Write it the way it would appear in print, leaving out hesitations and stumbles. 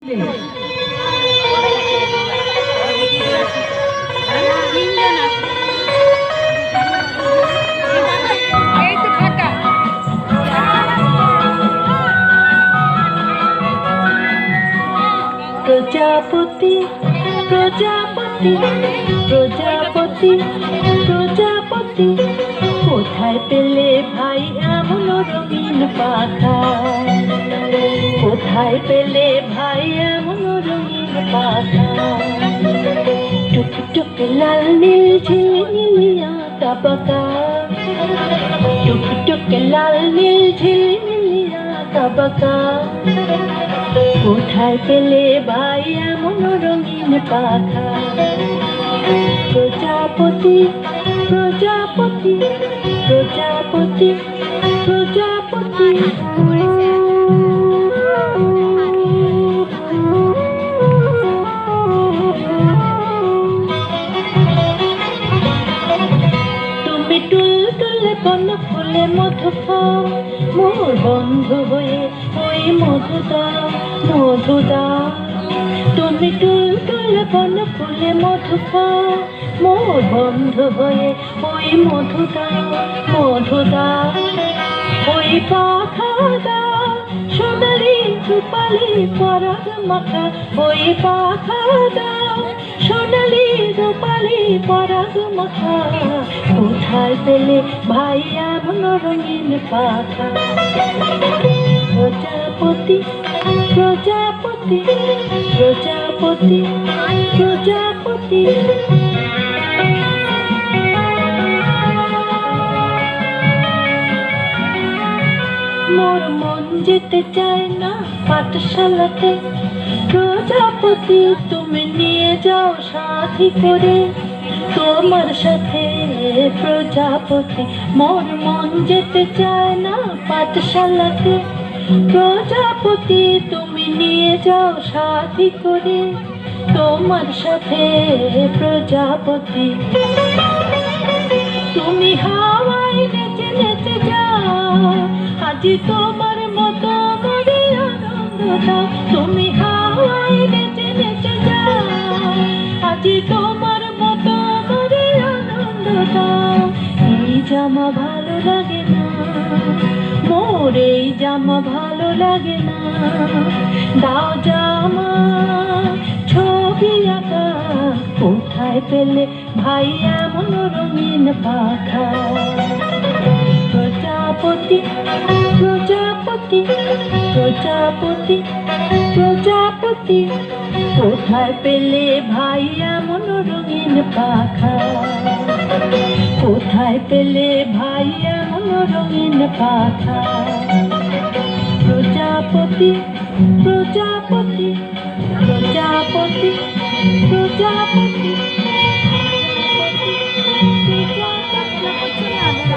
প্রজাপতি প্রজাপতি প্রজাপতি প্রজাপতি কোথায় পেলে ভাই এমন রঙিন পাখা? কোথায় পেলে ভাই এমন রঙিন পাখা? টুকটুক লাল নীল ঝিলমিলিয়া তাবাকা, টুকটুক লাল নীল ঝিলমিলিয়া তাবাকা। কোথায় পেলে ভাই এমন রঙিন পাখা? প্রজাপতি প্রজাপতি প্রজাপতি প্রজাপতি তুমি টুলটুলে কোন ফুলে মধু খাও, মোর বন্ধু হয়ে ওই মধু দাও মধু দাও। তুমি টুলটুলে কোন ফুলে মধু খাও, মোর বন্ধু হয়ে ওই মধু দাও মধু দাও। ওই পাখা দাও সোনালি রূপালি পরাগ মাখা, ওই পাখা দাও সোনালি রূপালি পরাগ মাখা। কোথায় পেলে ভাই এমন রঙিন পাখা? প্রজাপতি প্রজাপতি প্রজাপতি প্রজাপতি মোর মন যেতে চায় না পাঠশালাতে, প্রজাপতি তুমি নিয়ে যাও সাথী করে তোমার সাথে। প্রজাপতি মোর মন যেতে চায় না পাঠশালাতে, প্রজাপতি তুমি নিয়ে যাও সাথী করে তোমার সাথে। প্রজাপতি তুমি হাওয়ায় নেচে নেচে যাও, আজি তোমার মতো মনে আনন্দ দাও। তুমি হাওয়ায় নেচে নেচে যাও, আজি তোমার মতো মনে আনন্দ দাও। এই জামা ভালো লাগে না মোর, এই জামা ভালো লাগে না। দাও জামা ছবি আঁকা, কোথায় পেলে ভাই এমন রঙিন পাখা? প্রজাপতি প্রজাপতি প্রজাপতি প্রজাপতি কোথায় পেলে ভাই এমন রঙিন পাখা? কোথায় পেলে ভাই এমন রঙিন পাখা? প্রজাপতি প্রজাপতি প্রজাপতি প্রজাপতি।